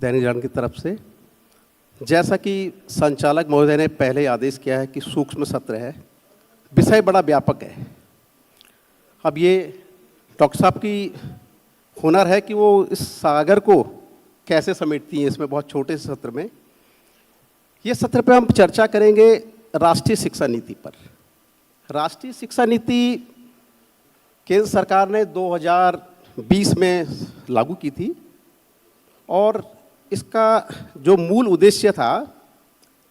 दैनिक जागरण की तरफ से, जैसा कि संचालक महोदय ने पहले आदेश किया है कि सूक्ष्म सत्र है, विषय बड़ा व्यापक है। अब ये डॉक्टर साहब की हुनर है कि वो इस सागर को कैसे समेटती हैं इसमें बहुत छोटे से सत्र में। ये सत्र पे हम चर्चा करेंगे राष्ट्रीय शिक्षा नीति पर। राष्ट्रीय शिक्षा नीति केंद्र सरकार ने 2020 में लागू की थी और इसका जो मूल उद्देश्य था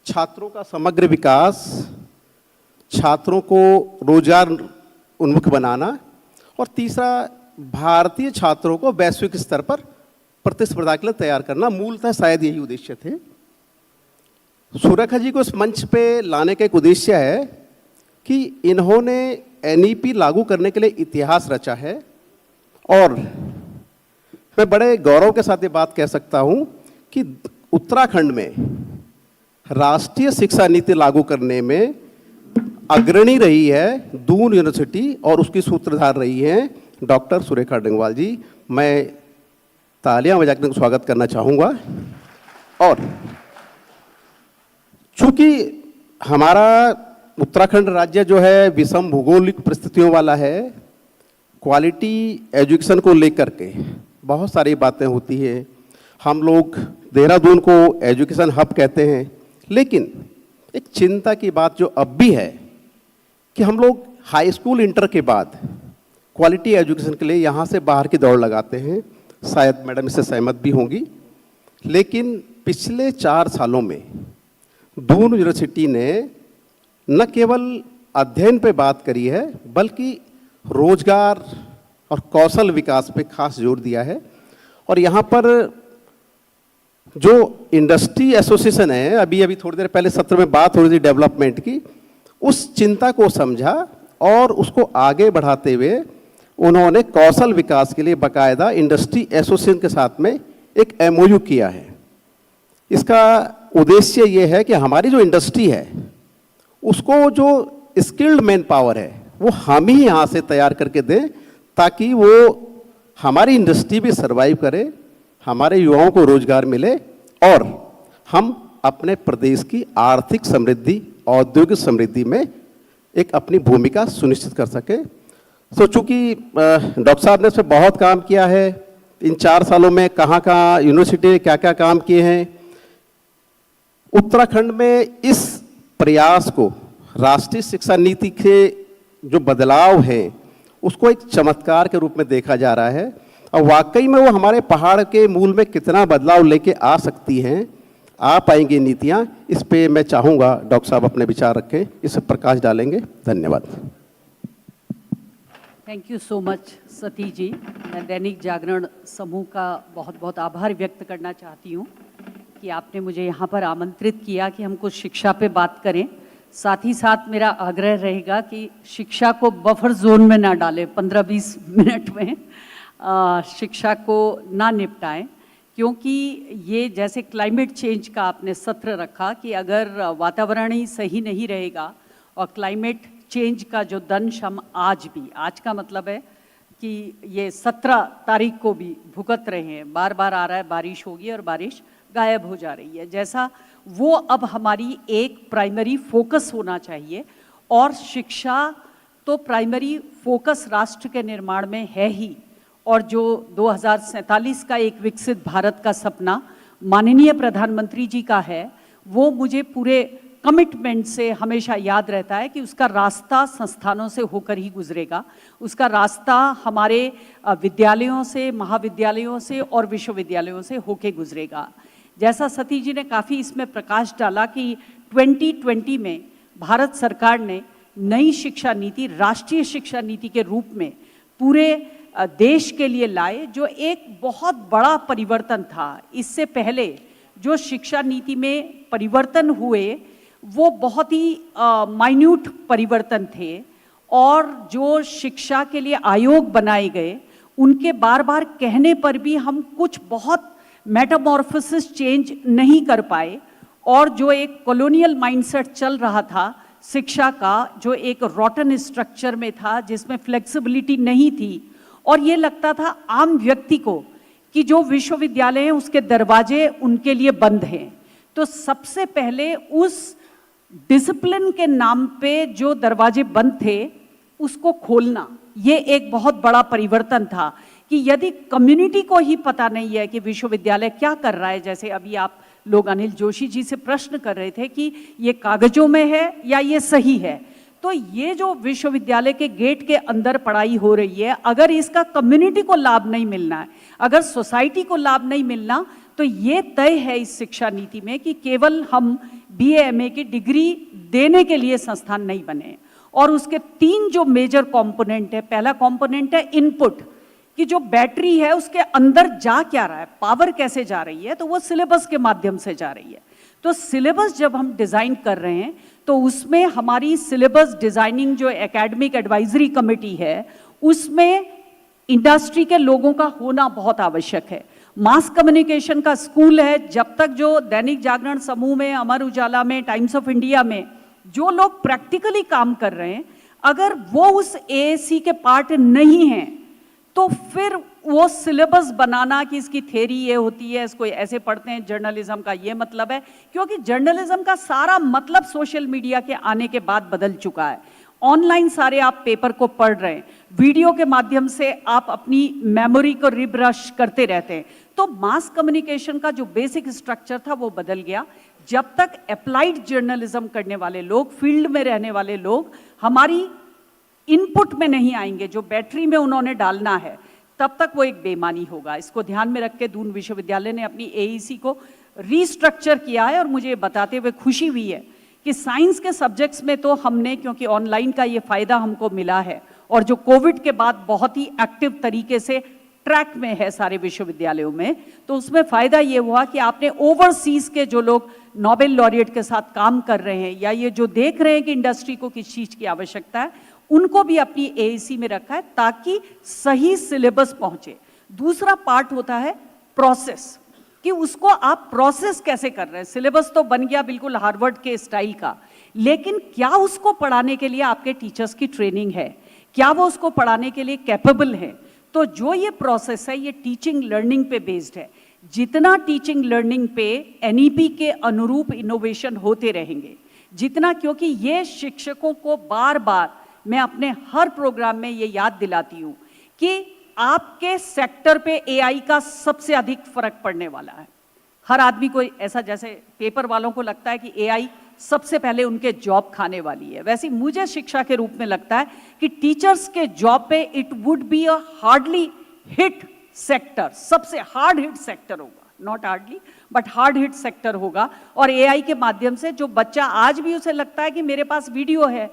छात्रों का समग्र विकास, छात्रों को रोजगार उन्मुख बनाना और तीसरा भारतीय छात्रों को वैश्विक स्तर पर प्रतिस्पर्धा के लिए तैयार करना। मूलतः शायद यही उद्देश्य थे। सुरेखा जी को इस मंच पे लाने का एक उद्देश्य है कि इन्होंने एनईपी लागू करने के लिए इतिहास रचा है और मैं बड़े गौरव के साथ ये बात कह सकता हूँ कि उत्तराखंड में राष्ट्रीय शिक्षा नीति लागू करने में अग्रणी रही है दून यूनिवर्सिटी और उसकी सूत्रधार रही है डॉक्टर सुरेखा डंगवाल जी। मैं तालियां बजाकर उनका स्वागत करना चाहूँगा। और चूँकि हमारा उत्तराखंड राज्य जो है विषम भौगोलिक परिस्थितियों वाला है, क्वालिटी एजुकेशन को लेकर के बहुत सारी बातें होती हैं। हम लोग देहरादून को एजुकेशन हब कहते हैं, लेकिन एक चिंता की बात जो अब भी है कि हम लोग हाई स्कूल इंटर के बाद क्वालिटी एजुकेशन के लिए यहाँ से बाहर की दौड़ लगाते हैं। शायद मैडम इससे सहमत भी होंगी। लेकिन पिछले 4 सालों में दून यूनिवर्सिटी ने न केवल अध्ययन पे बात करी है बल्कि रोजगार और कौशल विकास पे खास जोर दिया है। और यहाँ पर जो इंडस्ट्री एसोसिएशन है, अभी थोड़ी देर पहले सत्र में बात हो रही थी डेवलपमेंट की, उस चिंता को समझा और उसको आगे बढ़ाते हुए उन्होंने कौशल विकास के लिए बाकायदा इंडस्ट्री एसोसिएशन के साथ में एक एमओयू किया है। इसका उद्देश्य ये है कि हमारी जो इंडस्ट्री है उसको जो स्किल्ड मैन पावर है वो हम ही यहाँ से तैयार करके दें ताकि वो हमारी इंडस्ट्री भी सर्वाइव करे, हमारे युवाओं को रोजगार मिले और हम अपने प्रदेश की आर्थिक समृद्धि, औद्योगिक समृद्धि में एक अपनी भूमिका सुनिश्चित कर सके। तो चूँकि डॉक्टर साहब ने इस पर बहुत काम किया है, इन 4 सालों में कहाँ कहाँ यूनिवर्सिटी ने क्या क्या काम किए हैं, उत्तराखंड में इस प्रयास को राष्ट्रीय शिक्षा नीति के जो बदलाव हैं उसको एक चमत्कार के रूप में देखा जा रहा है और वाकई में वो हमारे पहाड़ के मूल में कितना बदलाव लेके आ सकती हैं, आ पाएंगी नीतियाँ। इस पे मैं चाहूँगा डॉक्टर साहब अपने विचार रखें, इस पर प्रकाश डालेंगे। धन्यवाद। Thank you so much Satish ji. मैं दैनिक जागरण समूह का बहुत बहुत आभार व्यक्त करना चाहती हूँ कि आपने मुझे यहाँ पर आमंत्रित किया कि हम कुछ शिक्षा पे बात करें। साथ ही साथ मेरा आग्रह रहेगा कि शिक्षा को बफर जोन में ना डालें, 15-20 मिनट में शिक्षा को ना निपटाएं, क्योंकि ये जैसे क्लाइमेट चेंज का आपने सत्र रखा कि अगर वातावरण ही सही नहीं रहेगा और क्लाइमेट चेंज का जो दंश हम आज का मतलब है कि ये 17 तारीख को भी भुगत रहे हैं, बार बार आ रहा है बारिश होगी और बारिश गायब हो जा रही है, जैसा वो अब हमारी एक प्राइमरी फोकस होना चाहिए। और शिक्षा तो प्राइमरी फोकस राष्ट्र के निर्माण में है ही, और जो 2047 का एक विकसित भारत का सपना माननीय प्रधानमंत्री जी का है, वो मुझे पूरे कमिटमेंट से हमेशा याद रहता है कि उसका रास्ता संस्थानों से होकर ही गुजरेगा, उसका रास्ता हमारे विद्यालयों से, महाविद्यालयों से और विश्वविद्यालयों से होकर गुजरेगा। जैसा सतीश जी ने काफ़ी इसमें प्रकाश डाला कि 2020 में भारत सरकार ने नई शिक्षा नीति राष्ट्रीय शिक्षा नीति के रूप में पूरे देश के लिए लाए, जो एक बहुत बड़ा परिवर्तन था। इससे पहले जो शिक्षा नीति में परिवर्तन हुए वो बहुत ही माइन्यूट परिवर्तन थे और जो शिक्षा के लिए आयोग बनाए गए उनके बार बार कहने पर भी हम कुछ बहुत मेटामॉर्फोसिस चेंज नहीं कर पाए और जो एक कॉलोनियल माइंडसेट चल रहा था शिक्षा का, जो एक रॉटन स्ट्रक्चर में था जिसमें फ्लेक्सिबिलिटी नहीं थी और ये लगता था आम व्यक्ति को कि जो विश्वविद्यालय हैं उसके दरवाजे उनके लिए बंद हैं। तो सबसे पहले उस डिसिप्लिन के नाम पे जो दरवाजे बंद थे उसको खोलना, ये एक बहुत बड़ा परिवर्तन था कि यदि कम्युनिटी को ही पता नहीं है कि विश्वविद्यालय क्या कर रहा है, जैसे अभी आप लोग अनिल जोशी जी से प्रश्न कर रहे थे कि ये कागजों में है या ये सही है, तो ये जो विश्वविद्यालय के गेट के अंदर पढ़ाई हो रही है, अगर इसका कम्युनिटी को लाभ नहीं मिलना है, अगर सोसाइटी को लाभ नहीं मिलना, तो ये तय है इस शिक्षा नीति में कि केवल हम BA MA की डिग्री देने के लिए संस्थान नहीं बने। और उसके 3 जो मेजर कंपोनेंट है, पहला कंपोनेंट है इनपुट, कि जो बैटरी है उसके अंदर जा क्या रहा है, पावर कैसे जा रही है, तो वो सिलेबस के माध्यम से जा रही है। तो सिलेबस जब हम डिजाइन कर रहे हैं तो उसमें हमारी सिलेबस डिजाइनिंग जो एकेडमिक एडवाइजरी कमेटी है उसमें इंडस्ट्री के लोगों का होना बहुत आवश्यक है। मास कम्युनिकेशन का स्कूल है, जब तक जो दैनिक जागरण समूह में, अमर उजाला में, टाइम्स ऑफ इंडिया में जो लोग प्रैक्टिकली काम कर रहे हैं, अगर वो उस AAC के पार्ट नहीं हैं तो फिर वो सिलेबस बनाना कि इसकी थ्योरी ये होती है, इसको ऐसे पढ़ते हैं, जर्नलिज्म का ये मतलब है, क्योंकि जर्नलिज्म का सारा मतलब सोशल मीडिया के आने के बाद बदल चुका है। ऑनलाइन सारे आप पेपर को पढ़ रहे हैं, वीडियो के माध्यम से आप अपनी मेमोरी को रिब्रश करते रहते हैं। तो मास कम्युनिकेशन का जो बेसिक स्ट्रक्चर था वो बदल गया। जब तक अप्लाइड जर्नलिज्म करने वाले लोग, फील्ड में रहने वाले लोग हमारी इनपुट में नहीं आएंगे, जो बैटरी में उन्होंने डालना है, तब तक वो एक बेईमानी होगा। इसको ध्यान में रख के दून विश्वविद्यालय ने अपनी AEC को रीस्ट्रक्चर किया है और मुझे बताते हुए खुशी हुई है कि साइंस के सब्जेक्ट्स में तो हमने, क्योंकि ऑनलाइन का ये फायदा हमको मिला है और जो कोविड के बाद बहुत ही एक्टिव तरीके से ट्रैक में है सारे विश्वविद्यालयों में, तो उसमें फायदा ये हुआ कि आपने ओवरसीज के जो लोग नोबेल लॉरिएट के साथ काम कर रहे हैं या ये जो देख रहे हैं कि इंडस्ट्री को किस चीज की आवश्यकता है, उनको भी अपनी AEC में रखा है ताकि सही सिलेबस पहुंचे। दूसरा पार्ट होता है प्रोसेस, कि उसको आप प्रोसेस कैसे कर रहे हैं। सिलेबस तो बन गया बिल्कुल हार्वर्ड के स्टाइल का, लेकिन क्या उसको पढ़ाने के लिए आपके टीचर्स की ट्रेनिंग है, क्या वो उसको पढ़ाने के लिए कैपेबल है। तो जो ये प्रोसेस है ये टीचिंग लर्निंग पे बेस्ड है। जितना टीचिंग लर्निंग पे NEP के अनुरूप इनोवेशन होते रहेंगे, जितना, क्योंकि ये शिक्षकों को बार बार मैं अपने हर प्रोग्राम में ये याद दिलाती हूँ कि आपके सेक्टर पे AI का सबसे अधिक फर्क पड़ने वाला है। हर आदमी को ऐसा, जैसे पेपर वालों को लगता है कि AI सबसे पहले उनके जॉब खाने वाली है, वैसे मुझे शिक्षा के रूप में लगता है कि टीचर्स के जॉब पे it would be a hardly hit sector, सबसे हार्ड हिट सेक्टर होगा, not hardly but hard hit sector होगा। और AI के माध्यम से जो बच्चा आज भी उसे लगता है कि मेरे पास वीडियो है,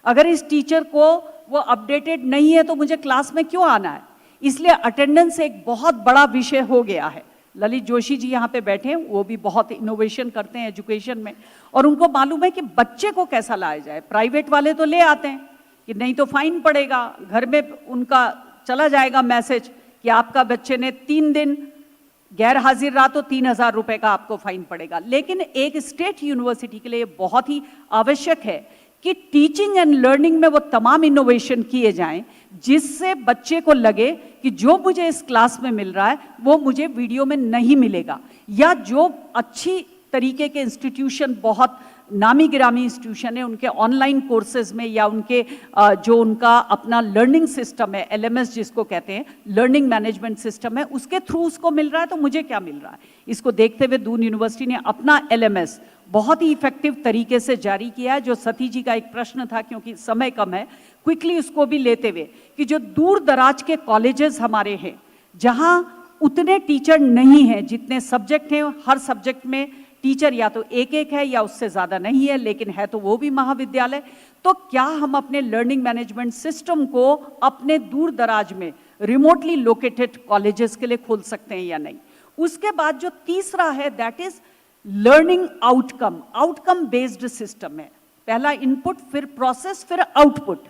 अगर इस टीचर को वो अपडेटेड नहीं है तो मुझे क्लास में क्यों आना है। इसलिए अटेंडेंस एक बहुत बड़ा विषय हो गया है। ललित जोशी जी यहाँ पे बैठे हैं, वो भी बहुत इनोवेशन करते हैं एजुकेशन में, और उनको मालूम है कि बच्चे को कैसा लाया जाए। प्राइवेट वाले तो ले आते हैं कि नहीं तो फाइन पड़ेगा, घर में उनका चला जाएगा मैसेज कि आपका बच्चे ने 3 दिन गैर हाजिर रहा तो 3000 रुपए का आपको फाइन पड़ेगा। लेकिन एक स्टेट यूनिवर्सिटी के लिए बहुत ही आवश्यक है कि टीचिंग एंड लर्निंग में वो तमाम इनोवेशन किए जाएं जिससे बच्चे को लगे कि जो मुझे इस क्लास में मिल रहा है वो मुझे वीडियो में नहीं मिलेगा। या जो अच्छी तरीके के इंस्टीट्यूशन, बहुत नामी गिरामी इंस्टीट्यूशन है, उनके ऑनलाइन कोर्सेज में या उनके जो उनका अपना लर्निंग सिस्टम है, LMS जिसको कहते हैं, लर्निंग मैनेजमेंट सिस्टम है, उसके थ्रू उसको मिल रहा है तो मुझे क्या मिल रहा है। इसको देखते हुए दून यूनिवर्सिटी ने अपना LMS बहुत ही इफेक्टिव तरीके से जारी किया है। जो सती जी का एक प्रश्न था, क्योंकि समय कम है, क्विकली उसको भी लेते हुए, कि जो दूर दराज के कॉलेजेस हमारे हैं जहां उतने टीचर नहीं हैं, जितने सब्जेक्ट हैं, हर सब्जेक्ट में टीचर या तो एक है या उससे ज़्यादा नहीं है, लेकिन है तो वो भी महाविद्यालय, तो क्या हम अपने लर्निंग मैनेजमेंट सिस्टम को अपने दूर दराज में रिमोटली लोकेटेड कॉलेजेस के लिए खोल सकते हैं या नहीं। उसके बाद जो तीसरा है that is learning outcome, outcome based system है। पहला इनपुट, फिर प्रोसेस, फिर आउटपुट।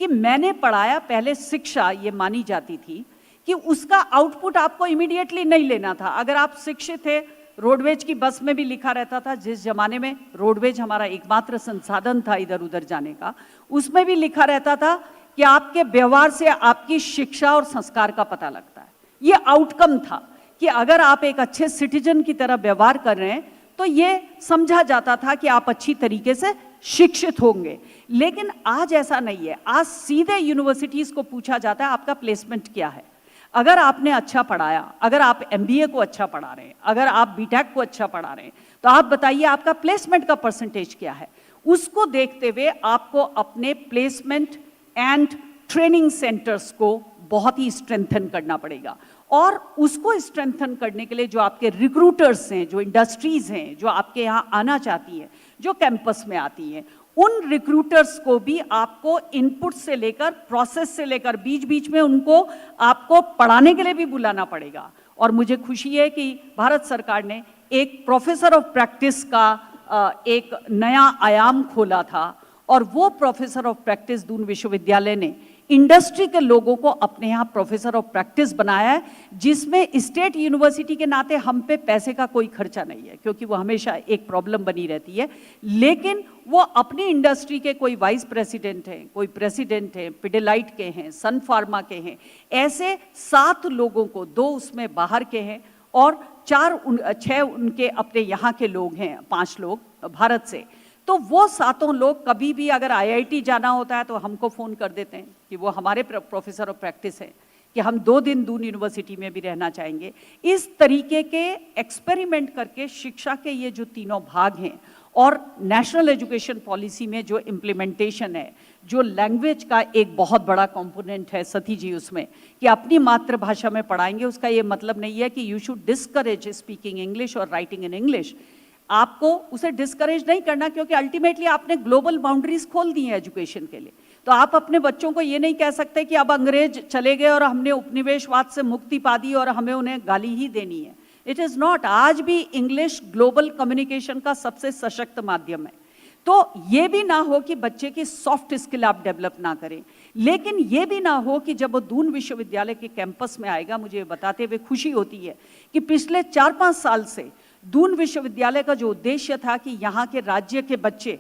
कि मैंने पढ़ाया, पहले शिक्षा ये मानी जाती थी कि उसका आउटपुट आपको इमीडिएटली नहीं लेना था। अगर आप शिक्षित थे, रोडवेज की बस में भी लिखा रहता था, जिस जमाने में रोडवेज हमारा एकमात्र संसाधन था इधर उधर जाने का, उसमें भी लिखा रहता था कि आपके व्यवहार से आपकी शिक्षा और संस्कार का पता लगता है। ये आउटकम था कि अगर आप एक अच्छे सिटीजन की तरह व्यवहार कर रहे हैं तो ये समझा जाता था कि आप अच्छी तरीके से शिक्षित होंगे। लेकिन आज ऐसा नहीं है। आज सीधे यूनिवर्सिटीज को पूछा जाता है आपका प्लेसमेंट क्या है। अगर आपने अच्छा पढ़ाया, अगर आप एमबीए को अच्छा पढ़ा रहे हैं, अगर आप बीटेक को अच्छा पढ़ा रहे हैं, तो आप बताइए आपका प्लेसमेंट का परसेंटेज क्या है। उसको देखते हुए आपको अपने प्लेसमेंट एंड ट्रेनिंग सेंटर्स को बहुत ही स्ट्रेंथन करना पड़ेगा। और उसको स्ट्रेंथन करने के लिए जो आपके रिक्रूटर्स हैं, जो इंडस्ट्रीज हैं, जो आपके यहाँ आना चाहती हैं, जो कैंपस में आती हैं, उन रिक्रूटर्स को भी आपको इनपुट से लेकर, प्रोसेस से लेकर, बीच बीच में उनको आपको पढ़ाने के लिए भी बुलाना पड़ेगा। और मुझे खुशी है कि भारत सरकार ने एक प्रोफेसर ऑफ प्रैक्टिस का एक नया आयाम खोला था, और वो प्रोफेसर ऑफ प्रैक्टिस दून विश्वविद्यालय ने इंडस्ट्री के लोगों को अपने यहाँ प्रोफेसर ऑफ प्रैक्टिस बनाया है, जिसमें स्टेट यूनिवर्सिटी के नाते हम पे पैसे का कोई खर्चा नहीं है, क्योंकि वो हमेशा एक प्रॉब्लम बनी रहती है। लेकिन वो अपनी इंडस्ट्री के कोई वाइस प्रेसिडेंट हैं, कोई प्रेसिडेंट हैं, पिडिलाइट के हैं, सन फार्मा के हैं, ऐसे 7 लोगों को, 2 उसमें बाहर के हैं और 6 उनके अपने यहाँ के लोग हैं, 5 लोग भारत से। तो वो 7 लोग कभी भी अगर आईआईटी जाना होता है तो हमको फ़ोन कर देते हैं कि वो हमारे प्रोफेसर ऑफ प्रैक्टिस हैं, कि हम 2 दिन दून यूनिवर्सिटी में भी रहना चाहेंगे। इस तरीके के एक्सपेरिमेंट करके शिक्षा के ये जो तीनों भाग हैं, और नेशनल एजुकेशन पॉलिसी में जो इम्प्लीमेंटेशन है, जो लैंग्वेज का एक बहुत बड़ा कंपोनेंट है सती जी उसमें, कि अपनी मातृभाषा में पढ़ाएंगे, उसका ये मतलब नहीं है कि you should discourage speaking English और राइटिंग इन इंग्लिश। आपको उसे डिस्करेज नहीं करना, क्योंकि अल्टीमेटली आपने ग्लोबल बाउंड्रीज खोल दी हैं एजुकेशन के लिए। तो आप अपने बच्चों को ये नहीं कह सकते कि अब अंग्रेज चले गए और हमने उपनिवेशवाद से मुक्ति पा दी और हमें उन्हें गाली ही देनी है। It is not. आज भी इंग्लिश ग्लोबल कम्युनिकेशन का सबसे सशक्त माध्यम है। तो ये भी ना हो कि बच्चे की सॉफ्ट स्किल आप डेवलप ना करें, लेकिन ये भी ना हो कि जब वो दून विश्वविद्यालय के कैंपस में आएगा, मुझे बताते हुए खुशी होती है कि पिछले 4-5 साल से दून विश्वविद्यालय का जो उद्देश्य था कि यहाँ के राज्य के बच्चे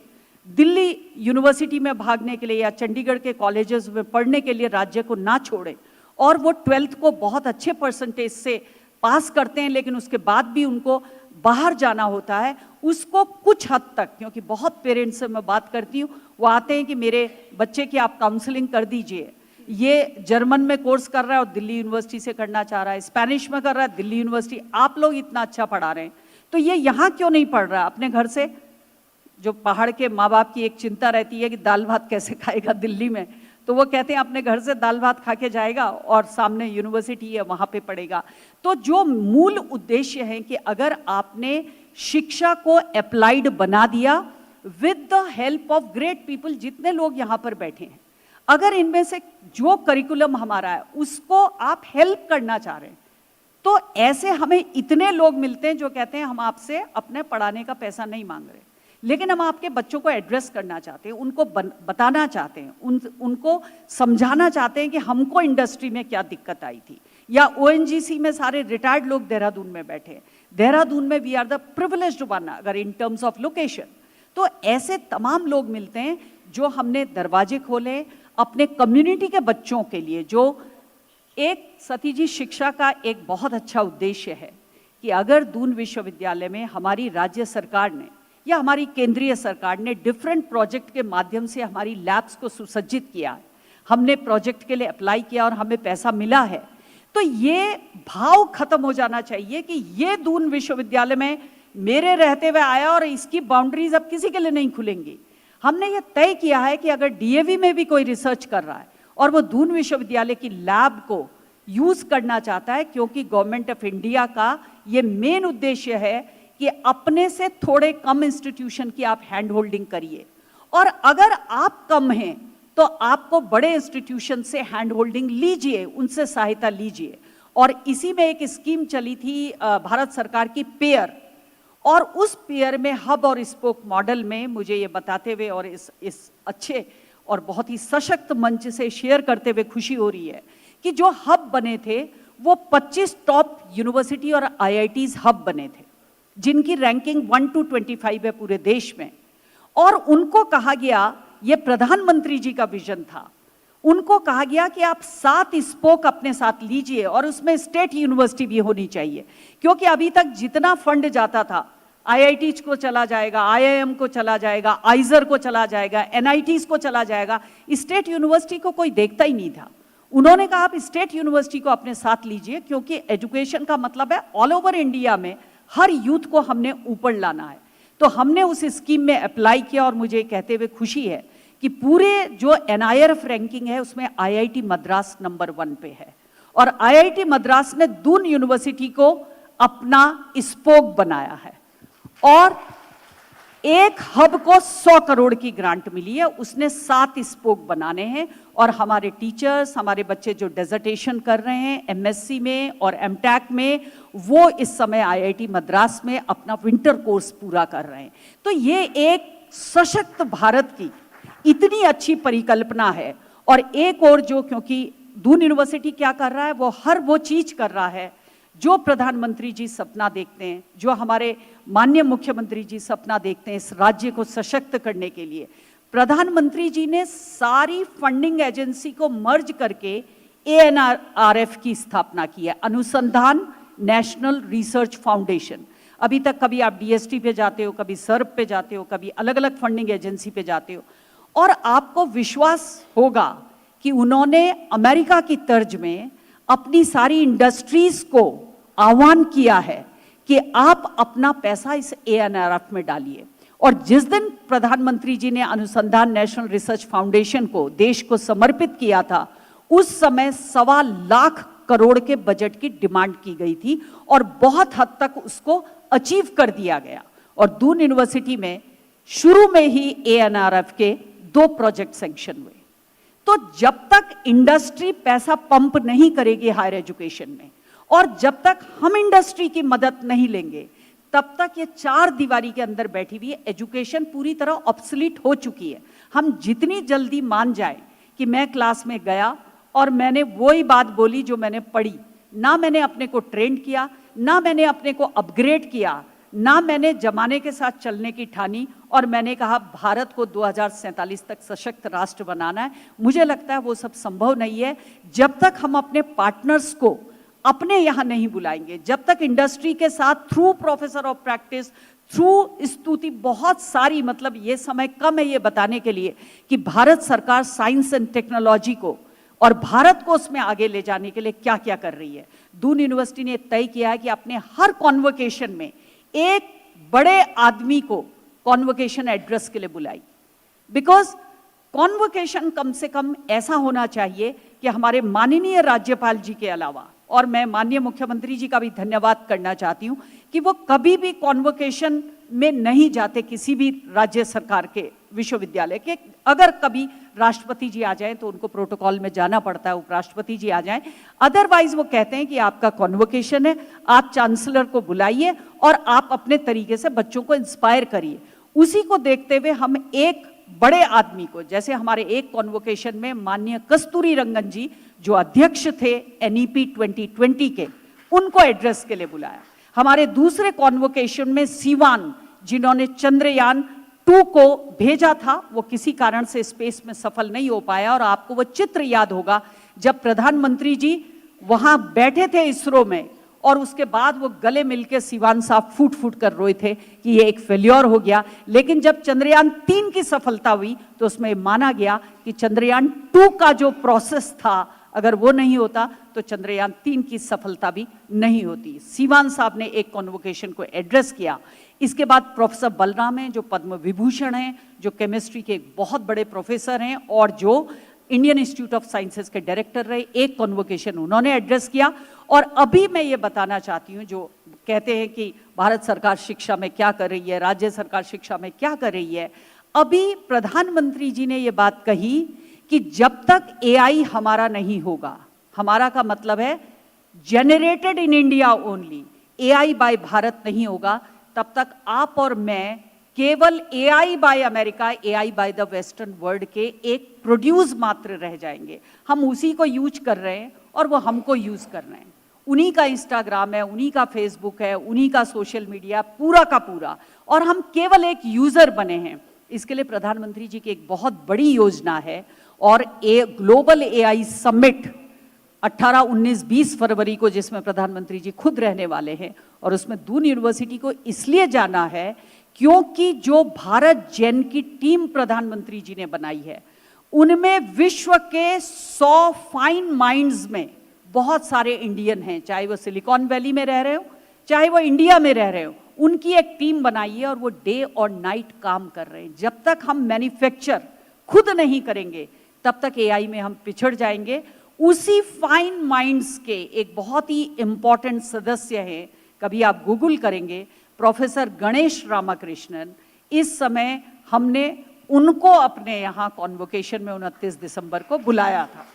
दिल्ली यूनिवर्सिटी में भागने के लिए या चंडीगढ़ के कॉलेजेस में पढ़ने के लिए राज्य को ना छोड़े, और वो 12th को बहुत अच्छे परसेंटेज से पास करते हैं, लेकिन उसके बाद भी उनको बाहर जाना होता है, उसको कुछ हद तक, क्योंकि बहुत पेरेंट्स से मैं बात करती हूँ, वो आते हैं कि मेरे बच्चे की आप काउंसलिंग कर दीजिए, ये जर्मन में कोर्स कर रहा है और दिल्ली यूनिवर्सिटी से करना चाह रहा है, स्पेनिश में कर रहा है दिल्ली यूनिवर्सिटी, आप लोग इतना अच्छा पढ़ा रहे हैं तो ये यहाँ क्यों नहीं पढ़ रहा अपने घर से। जो पहाड़ के माँ बाप की एक चिंता रहती है कि दाल भात कैसे खाएगा दिल्ली में, तो वो कहते हैं अपने घर से दाल भात खा के जाएगा और सामने यूनिवर्सिटी है वहाँ पे पढ़ेगा। तो जो मूल उद्देश्य है कि अगर आपने शिक्षा को अप्लाइड बना दिया with the help of great people, जितने लोग यहाँ पर बैठे हैं, अगर इनमें से जो करिकुलम हमारा है उसको आप हेल्प करना चाह रहे हैं, तो ऐसे हमें इतने लोग मिलते हैं जो कहते हैं हम आपसे अपने पढ़ाने का पैसा नहीं मांग रहे, लेकिन हम आपके बच्चों को एड्रेस करना चाहते हैं, उनको बताना चाहते हैं, उनको समझाना चाहते हैं कि हमको इंडस्ट्री में क्या दिक्कत आई थी। या ओएनजीसी में सारे रिटायर्ड लोग देहरादून में बैठे हैं, देहरादून में we are the privileged one अगर इन टर्म्स ऑफ लोकेशन। तो ऐसे तमाम लोग मिलते हैं जो हमने दरवाजे खोले अपने कम्युनिटी के बच्चों के लिए। जो एक सती जी शिक्षा का एक बहुत अच्छा उद्देश्य है कि अगर दून विश्वविद्यालय में हमारी राज्य सरकार ने या हमारी केंद्रीय सरकार ने डिफरेंट प्रोजेक्ट के माध्यम से हमारी लैब्स को सुसज्जित किया, हमने प्रोजेक्ट के लिए अप्लाई किया और हमें पैसा मिला है, तो ये भाव खत्म हो जाना चाहिए कि ये दून विश्वविद्यालय में मेरे रहते हुए आया और इसकी बाउंड्रीज अब किसी के लिए नहीं खुलेंगी। हमने ये तय किया है कि अगर डीएवी में भी कोई रिसर्च कर रहा है और वो दून विश्वविद्यालय की लैब को यूज करना चाहता है, क्योंकि गवर्नमेंट ऑफ इंडिया का ये मेन उद्देश्य है कि अपने से थोड़े कम इंस्टीट्यूशन की आप हैंड होल्डिंग करिए, और अगर आप कम हैं तो आपको बड़े इंस्टीट्यूशन से हैंड होल्डिंग लीजिए, उनसे सहायता लीजिए। और इसी में एक स्कीम चली थी भारत सरकार की पेयर, और उस पेयर में हब और स्पोक मॉडल में मुझे ये बताते हुए और इस अच्छे और बहुत ही सशक्त मंच से शेयर करते हुए खुशी हो रही है कि जो हब बने थे वो 25 टॉप यूनिवर्सिटी और आईआईटीज हब बने थे, जिनकी रैंकिंग 1 to 25 है पूरे देश में। और उनको कहा गया, ये प्रधानमंत्री जी का विजन था, उनको कहा गया कि आप 7 स्पोक अपने साथ लीजिए और उसमें स्टेट यूनिवर्सिटी भी होनी चाहिए, क्योंकि अभी तक जितना फंड जाता था आईआईटीज को चला जाएगा, आईआईएम को चला जाएगा, आइजर को चला जाएगा, एनआईटीज को चला जाएगा, स्टेट यूनिवर्सिटी को कोई देखता ही नहीं था। उन्होंने कहा आप स्टेट यूनिवर्सिटी को अपने साथ लीजिए, क्योंकि एजुकेशन का मतलब है ऑल ओवर इंडिया में हर यूथ को हमने ऊपर लाना है। तो हमने उस स्कीम में अप्लाई किया और मुझे कहते हुए खुशी है कि पूरे जो एनआईआरएफ रैंकिंग है उसमें आईआईटी मद्रास नंबर 1 पे है, और आईआईटी मद्रास ने दून यूनिवर्सिटी को अपना स्पोक बनाया है और एक हब को 100 करोड़ की ग्रांट मिली है। उसने 7 स्पोक बनाने हैं और हमारे टीचर्स, हमारे बच्चे जो डेजर्टेशन कर रहे हैं एमएससी में और एमटेक में, वो इस समय आईआईटी मद्रास में अपना विंटर कोर्स पूरा कर रहे हैं। तो ये एक सशक्त भारत की इतनी अच्छी परिकल्पना है। और एक और जो, क्योंकि दून यूनिवर्सिटी क्या कर रहा है, वो हर वो चीज कर रहा है जो प्रधानमंत्री जी सपना देखते हैं, जो हमारे माननीय मुख्यमंत्री जी सपना देखते हैं इस राज्य को सशक्त करने के लिए। प्रधानमंत्री जी ने सारी फंडिंग एजेंसी को मर्ज करके एएनआरएफ की स्थापना की है, अनुसंधान नेशनल रिसर्च फाउंडेशन। अभी तक कभी आप डीएसटी पे जाते हो, कभी सर्प पे जाते हो, कभी अलग अलग फंडिंग एजेंसी पे जाते हो, और आपको विश्वास होगा कि उन्होंने अमेरिका की तर्ज में अपनी सारी इंडस्ट्रीज को आह्वान किया है कि आप अपना पैसा इस एएनआरएफ में डालिए। और जिस दिन प्रधानमंत्री जी ने अनुसंधान नेशनल रिसर्च फाउंडेशन को देश को समर्पित किया था, उस समय 1.25 लाख करोड़ के बजट की डिमांड की गई थी और बहुत हद तक उसको अचीव कर दिया गया। और दून यूनिवर्सिटी में शुरू में ही एएनआरएफ के 2 प्रोजेक्ट सैंक्शन हुए। तो जब तक इंडस्ट्री पैसा पंप नहीं करेगी हायर एजुकेशन में, और जब तक हम इंडस्ट्री की मदद नहीं लेंगे, तब तक ये 4 दीवारी के अंदर बैठी हुई एजुकेशन पूरी तरह ऑब्सोलीट हो चुकी है। हम जितनी जल्दी मान जाए कि मैं क्लास में गया और मैंने वही बात बोली जो मैंने पढ़ी, ना मैंने अपने को ट्रेंड किया, ना मैंने अपने को अपग्रेड किया, ना मैंने जमाने के साथ चलने की ठानी, और मैंने कहा भारत को 2047 तक सशक्त राष्ट्र बनाना है, मुझे लगता है वो सब संभव नहीं है जब तक हम अपने पार्टनर्स को अपने यहाँ नहीं बुलाएंगे, जब तक इंडस्ट्री के साथ through professor of practice, through स्तुति, बहुत सारी, मतलब ये समय कम है ये बताने के लिए कि भारत सरकार साइंस एंड टेक्नोलॉजी को और भारत को उसमें आगे ले जाने के लिए क्या क्या कर रही है। दून यूनिवर्सिटी ने तय किया है कि अपने हर कॉन्वोकेशन में एक बड़े आदमी को कॉन्वोकेशन एड्रेस के लिए बुलाई, बिकॉज कॉन्वोकेशन कम से कम ऐसा होना चाहिए कि हमारे माननीय राज्यपाल जी के अलावा, और मैं माननीय मुख्यमंत्री जी का भी धन्यवाद करना चाहती हूं कि वो कभी भी कॉन्वोकेशन में नहीं जाते किसी भी राज्य सरकार के विश्वविद्यालय के। अगर कभी राष्ट्रपति जी आ जाएं तो उनको प्रोटोकॉल में जाना पड़ता है, उपराष्ट्रपति जी आ जाएं, अदरवाइज वो कहते हैं कि आपका कॉन्वोकेशन है, आप चांसलर को बुलाइए और आप अपने तरीके से बच्चों को इंस्पायर करिए। उसी को देखते हुए हम एक बड़े आदमी को, जैसे हमारे एक कॉन्वोकेशन में माननीय कस्तूरी रंगन जी जो अध्यक्ष थे एनईपी 2020 के, उनको एड्रेस के लिए बुलाया। हमारे दूसरे कॉन्वोकेशन में सीवान, जिन्होंने चंद्रयान 2 को भेजा था, वो किसी कारण से स्पेस में सफल नहीं हो पाया, और आपको वो चित्र याद होगा जब प्रधानमंत्री जी वहां बैठे थे इसरो में, और उसके बाद वो गले मिलके सीवान साहब फूट फूट कर रोए थे कि ये एक फेल्योर हो गया। लेकिन जब चंद्रयान 3 की सफलता हुई तो उसमें माना गया कि चंद्रयान 2 का जो प्रोसेस था, अगर वो नहीं होता तो चंद्रयान 3 की सफलता भी नहीं होती। सीवान साहब ने एक कॉन्वोकेशन को एड्रेस किया। इसके बाद प्रोफेसर बलराम हैं जो पद्म विभूषण हैं, जो केमिस्ट्री के एक बहुत बड़े प्रोफेसर हैं और जो इंडियन इंस्टीट्यूट ऑफ साइंसेज के डायरेक्टर रहे, एक कॉन्वोकेशन उन्होंने एड्रेस किया। और अभी मैं ये बताना चाहती हूँ, जो कहते हैं कि भारत सरकार शिक्षा में क्या कर रही है, राज्य सरकार शिक्षा में क्या कर रही है, अभी प्रधानमंत्री जी ने ये बात कही कि जब तक एआई हमारा नहीं होगा, हमारा का मतलब है generated in India only, AI by Bharat नहीं होगा, तब तक आप और मैं केवल AI by America, AI by the western world के एक प्रोड्यूस मात्र रह जाएंगे। हम उसी को यूज कर रहे हैं और वो हमको यूज कर रहे हैं। उन्हीं का इंस्टाग्राम है, उन्हीं का फेसबुक है, उन्हीं का सोशल मीडिया पूरा का पूरा, और हम केवल एक यूजर बने हैं। इसके लिए प्रधानमंत्री जी की एक बहुत बड़ी योजना है और ग्लोबल एआई समिट 18, 19, 20 फरवरी को जिसमें प्रधानमंत्री जी खुद रहने वाले हैं, और उसमें दून यूनिवर्सिटी को इसलिए जाना है क्योंकि जो भारत जेन की टीम प्रधानमंत्री जी ने बनाई है, उनमें विश्व के 100 फाइन माइंड्स में बहुत सारे इंडियन हैं, चाहे वो सिलिकॉन वैली में रह रहे हो, चाहे वो इंडिया में रह रहे हो। उनकी एक टीम बनाई है और वो डे और नाइट काम कर रहे हैं। जब तक हम मैन्युफैक्चर खुद नहीं करेंगे तब तक एआई में हम पिछड़ जाएंगे। उसी फाइन माइंड्स के एक बहुत ही इंपॉर्टेंट सदस्य हैं, कभी आप गूगल करेंगे, प्रोफेसर गणेश रामकृष्णन। इस समय हमने उनको अपने यहाँ कॉन्वोकेशन में 29 दिसंबर को बुलाया था,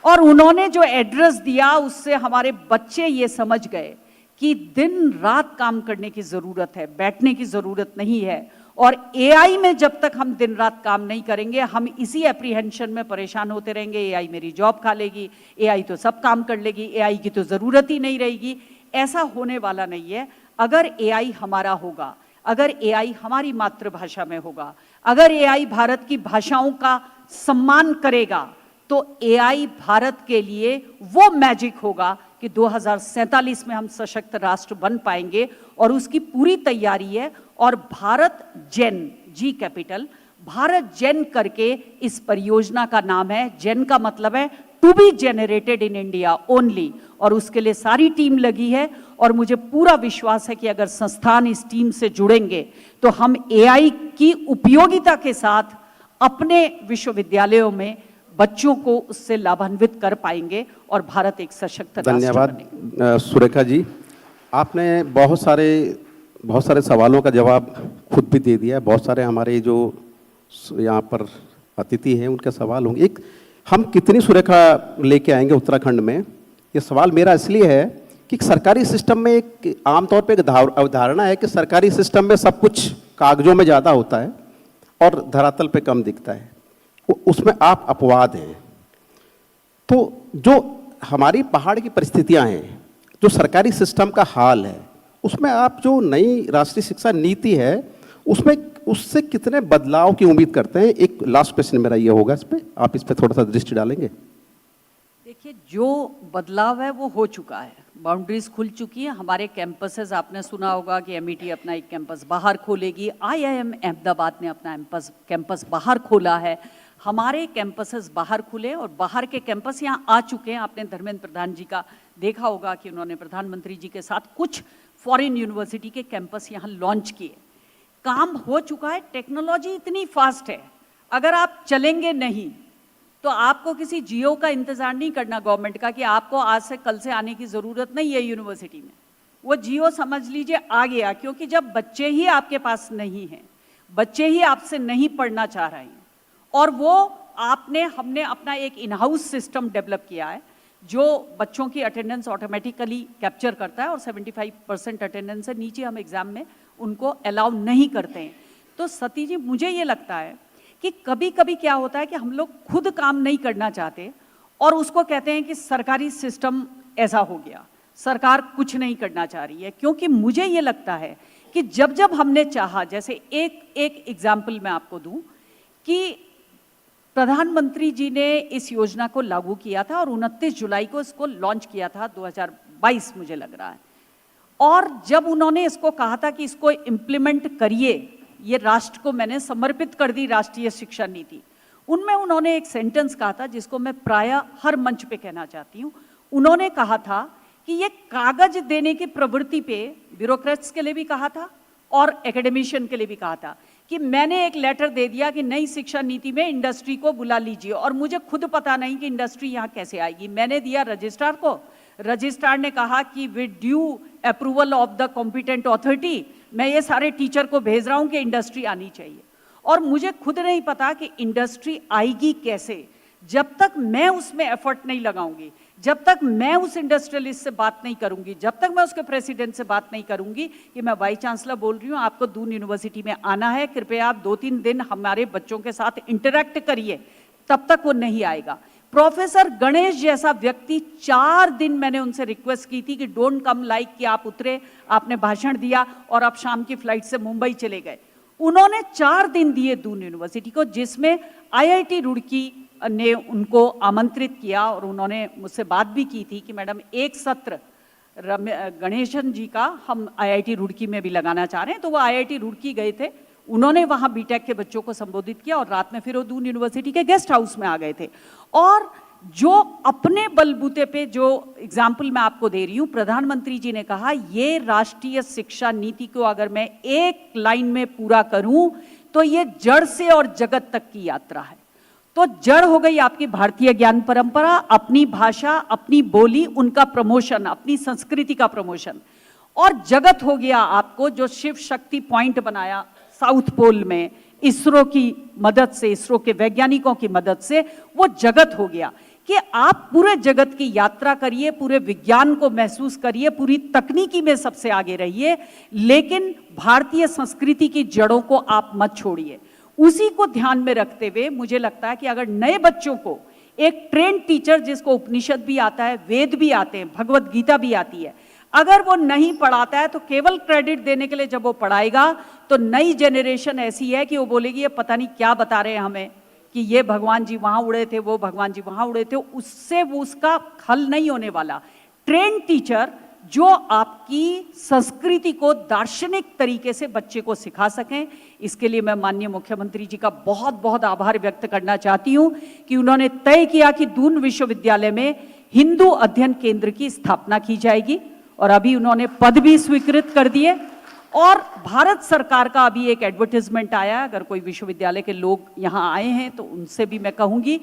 और उन्होंने जो एड्रेस दिया उससे हमारे बच्चे ये समझ गए कि दिन रात काम करने की जरूरत है, बैठने की जरूरत नहीं है। और एआई में जब तक हम दिन रात काम नहीं करेंगे, हम इसी एप्रीहेंशन में परेशान होते रहेंगे, एआई मेरी जॉब खा लेगी, एआई तो सब काम कर लेगी, एआई की तो जरूरत ही नहीं रहेगी। ऐसा होने वाला नहीं है। अगर एआई हमारा होगा, अगर एआई हमारी मातृभाषा में होगा, अगर एआई भारत की भाषाओं का सम्मान करेगा, तो एआई भारत के लिए वो मैजिक होगा कि 2047 में हम सशक्त राष्ट्र बन पाएंगे, और उसकी पूरी तैयारी है। और भारत जेन, जी कैपिटल, भारत जेन करके इस परियोजना का नाम है। जेन का मतलब है to be generated in India only, और उसके लिए सारी टीम लगी है। और मुझे पूरा विश्वास है कि अगर संस्थान इस टीम से जुड़ेंगे तो हम एआई की उपयोगिता के साथ अपने विश्वविद्यालयों में बच्चों को उससे लाभान्वित कर पाएंगे और भारत एक सशक्त राष्ट्र बनेगा। धन्यवाद सुरेखा जी, आपने बहुत सारे सवालों का जवाब खुद भी दे दिया है। बहुत सारे हमारे जो यहाँ पर अतिथि हैं उनके सवाल होंगे। एक, हम कितनी सुरेखा लेके आएंगे उत्तराखंड में, ये सवाल मेरा इसलिए है कि सरकारी सिस्टम में एक आमतौर पे एक अवधारणा है कि सरकारी सिस्टम में सब कुछ कागजों में ज़्यादा होता है और धरातल पे कम दिखता है। उसमें आप अपवाद हैं। तो जो हमारी पहाड़ की परिस्थितियां हैं, जो सरकारी सिस्टम का हाल है, उसमें आप जो नई राष्ट्रीय शिक्षा नीति है उसमें उससे कितने बदलाव की उम्मीद करते हैं? एक लास्ट क्वेश्चन मेरा ये होगा, इस पे आप इस पे थोड़ा सा दृष्टि डालेंगे। देखिए, जो बदलाव है वो हो चुका है, बाउंड्रीज खुल चुकी है। हमारे कैंपसेस, आपने सुना होगा कि एमईटी अपना एक कैंपस बाहर खोलेगी, आईआईएम अहमदाबाद ने अपना कैंपस बाहर खोला है। हमारे कैंपसेस बाहर खुले और बाहर के कैंपस यहाँ आ चुके हैं। आपने धर्मेंद्र प्रधान जी का देखा होगा कि उन्होंने प्रधानमंत्री जी के साथ कुछ फॉरेन यूनिवर्सिटी के कैंपस यहाँ लॉन्च किए। काम हो चुका है। टेक्नोलॉजी इतनी फास्ट है, अगर आप चलेंगे नहीं तो आपको किसी जियो का इंतजार नहीं करना गवर्नमेंट का कि आपको आज से कल से आने की ज़रूरत नहीं है यूनिवर्सिटी में। वो जियो समझ लीजिए आ गया, क्योंकि जब बच्चे ही आपके पास नहीं हैं, बच्चे ही आपसे नहीं पढ़ना चाह रहे हैं, और वो हमने अपना एक इन हाउस सिस्टम डेवलप किया है जो बच्चों की अटेंडेंस ऑटोमेटिकली कैप्चर करता है, और 75% अटेंडेंस से नीचे हम एग्जाम में उनको अलाउ नहीं करते हैं। तो सती जी, मुझे ये लगता है कि कभी कभी क्या होता है कि हम लोग खुद काम नहीं करना चाहते और उसको कहते हैं कि सरकारी सिस्टम ऐसा हो गया, सरकार कुछ नहीं करना चाह रही है। क्योंकि मुझे ये लगता है कि जब जब हमने चाहा, जैसे एक एग्जाम्पल मैं आपको दूं कि प्रधानमंत्री जी ने इस योजना को लागू किया था और 29 जुलाई को इसको लॉन्च किया था, 2022 मुझे लग रहा है। और जब उन्होंने इसको कहा था कि इसको इम्प्लीमेंट करिए, ये राष्ट्र को मैंने समर्पित कर दी राष्ट्रीय शिक्षा नीति, उनमें उन्होंने एक सेंटेंस कहा था जिसको मैं प्रायः हर मंच पे कहना चाहती हूँ। उन्होंने कहा था कि ये कागज देने की प्रवृत्ति पे, ब्यूरोक्रेट्स के लिए भी कहा था और एकेडमिशियन के लिए भी कहा था कि मैंने एक लेटर दे दिया कि नई शिक्षा नीति में इंडस्ट्री को बुला लीजिए, और मुझे खुद पता नहीं कि इंडस्ट्री यहाँ कैसे आएगी। मैंने दिया रजिस्ट्रार को, रजिस्ट्रार ने कहा कि with due approval of the competent authority मैं ये सारे टीचर को भेज रहा हूँ कि इंडस्ट्री आनी चाहिए। और मुझे खुद नहीं पता कि इंडस्ट्री आएगी कैसे, जब तक मैं उसमें एफर्ट नहीं लगाऊंगी, जब तक मैं उस इंडस्ट्रियलिस्ट से बात नहीं करूंगी, जब तक मैं उसके प्रेसिडेंट से बात नहीं करूंगी कि मैं वाइस चांसलर बोल रही हूँ, आपको दून यूनिवर्सिटी में आना है, कृपया आप 2-3 दिन हमारे बच्चों के साथ इंटरेक्ट करिए, तब तक वो नहीं आएगा। प्रोफेसर गणेश जैसा व्यक्ति, 4 दिन मैंने उनसे रिक्वेस्ट की थी कि डोंट कम लाइक कि आप उतरे, आपने भाषण दिया और आप शाम की फ्लाइट से मुंबई चले गए। उन्होंने 4 दिन दिए दून यूनिवर्सिटी को, जिसमें आईआईटी रुड़की, ने उनको आमंत्रित किया और उन्होंने मुझसे बात भी की थी कि मैडम एक सत्र गणेशन जी का हम IIT रुड़की में भी लगाना चाह रहे हैं। तो वो IIT रुड़की गए थे, उन्होंने वहाँ बीटेक के बच्चों को संबोधित किया और रात में फिर वो दून यूनिवर्सिटी के गेस्ट हाउस में आ गए थे। और जो अपने बलबूते पे, जो एग्जाम्पल मैं आपको दे रही हूँ, प्रधानमंत्री जी ने कहा ये राष्ट्रीय शिक्षा नीति को अगर मैं एक लाइन में पूरा करूं तो ये जड़ से और जगत तक की यात्रा है। तो जड़ हो गई आपकी भारतीय ज्ञान परंपरा, अपनी भाषा, अपनी बोली, उनका प्रमोशन, अपनी संस्कृति का प्रमोशन, और जगत हो गया आपको जो शिव शक्ति पॉइंट बनाया साउथ पोल में इसरो की मदद से, इसरो के वैज्ञानिकों की मदद से, वो जगत हो गया कि आप पूरे जगत की यात्रा करिए, पूरे विज्ञान को महसूस करिए, पूरी तकनीकी में सबसे आगे रहिए, लेकिन भारतीय संस्कृति की जड़ों को आप मत छोड़िए। उसी को ध्यान में रखते हुए मुझे लगता है कि अगर नए बच्चों को एक ट्रेंड टीचर, जिसको उपनिषद भी आता है, वेद भी आते हैं, भगवत गीता भी आती है, अगर वो नहीं पढ़ाता है तो केवल क्रेडिट देने के लिए जब वो पढ़ाएगा तो नई जनरेशन ऐसी है कि वो बोलेगी ये पता नहीं क्या बता रहे हैं हमें, कि ये भगवान जी वहां उड़े थे, वो भगवान जी वहां उड़े थे, उससे वो उसका हल नहीं होने वाला। ट्रेंड टीचर जो आपकी संस्कृति को दार्शनिक तरीके से बच्चे को सिखा सकें, इसके लिए मैं माननीय मुख्यमंत्री जी का बहुत बहुत आभार व्यक्त करना चाहती हूं कि उन्होंने तय किया कि दून विश्वविद्यालय में हिंदू अध्ययन केंद्र की स्थापना की जाएगी और अभी उन्होंने पद भी स्वीकृत कर दिए। और भारत सरकार का अभी एक एडवर्टाइजमेंट आया, अगर कोई विश्वविद्यालय के लोग यहाँ आए हैं तो उनसे भी मैं कहूंगी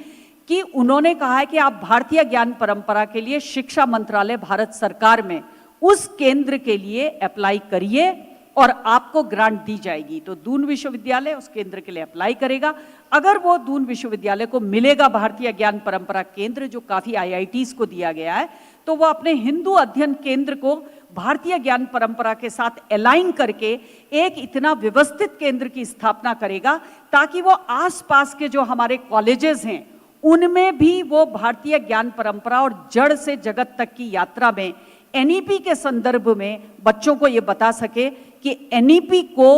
कि उन्होंने कहा है कि आप भारतीय ज्ञान परंपरा के लिए शिक्षा मंत्रालय भारत सरकार में उस केंद्र के लिए अप्लाई करिए और आपको ग्रांट दी जाएगी। तो दून विश्वविद्यालय उस केंद्र के लिए अप्लाई करेगा। अगर वो दून विश्वविद्यालय को मिलेगा भारतीय ज्ञान परंपरा केंद्र, जो काफी IITs को दिया गया है, तो वो अपने हिंदू अध्ययन केंद्र को भारतीय ज्ञान परंपरा के साथ अलाइन करके एक इतना व्यवस्थित केंद्र की स्थापना करेगा ताकि वो आसपास के जो हमारे कॉलेजेस हैं उनमें भी वो भारतीय ज्ञान परंपरा और जड़ से जगत तक की यात्रा में NEP के संदर्भ में बच्चों को ये बता सके कि NEP को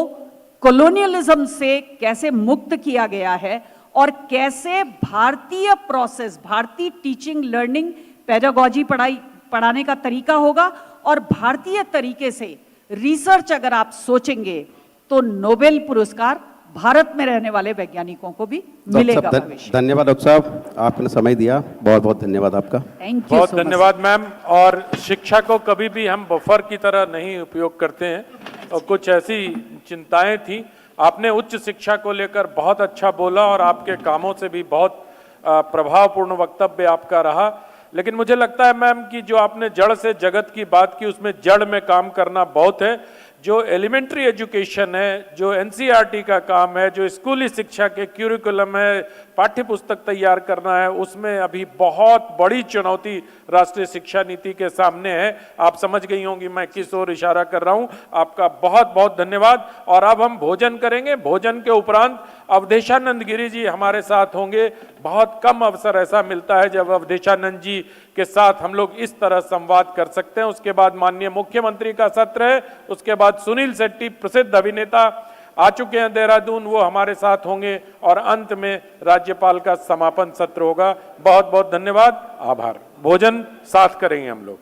कॉलोनियलिज्म से कैसे मुक्त किया गया है और कैसे भारतीय प्रोसेस, भारतीय टीचिंग लर्निंग पेडागॉजी पढ़ाने का तरीका होगा और भारतीय तरीके से रिसर्च अगर आप सोचेंगे तो नोबेल पुरस्कार भारत में रहने वाले वैज्ञानिकों को भी मिलेगा भविष्य। धन्यवाद डॉक्टर साहब, आपने समय दिया, बहुत बहुत धन्यवाद आपका। Thank you. बहुत धन्यवाद मैम। और शिक्षा को कभी भी हम बफर की तरह नहीं उपयोग करते हैं और कुछ ऐसी चिंताएं थी, आपने उच्च शिक्षा को लेकर बहुत अच्छा बोला और आपके कामों से भी बहुत प्रभावपूर्ण वक्तव्य आपका रहा। लेकिन मुझे लगता है मैम कि जो आपने जड़ से जगत की बात की, उसमें जड़ में काम करना बहुत है। जो एलिमेंट्री एजुकेशन है, जो NCERT का काम है, जो स्कूली शिक्षा के क्यूरिकुलम है, पाठ्य पुस्तक तैयार करना है, उसमें अभी बहुत बड़ी चुनौती राष्ट्रीय शिक्षा नीति के सामने है। आप समझ गई होंगी मैं किस ओर इशारा कर रहा हूं। आपका बहुत बहुत धन्यवाद। और अब हम भोजन करेंगे। भोजन के उपरांत अवधेशानंद गिरी जी हमारे साथ होंगे। बहुत कम अवसर ऐसा मिलता है जब अवधेशानंद जी के साथ हम लोग इस तरह संवाद कर सकते हैं। उसके बाद माननीय मुख्यमंत्री का सत्र है, उसके बाद सुनील शेट्टी प्रसिद्ध अभिनेता आ चुके हैं देहरादून, वो हमारे साथ होंगे और अंत में राज्यपाल का समापन सत्र होगा। बहुत बहुत धन्यवाद, आभार। भोजन साथ करेंगे हम लोग।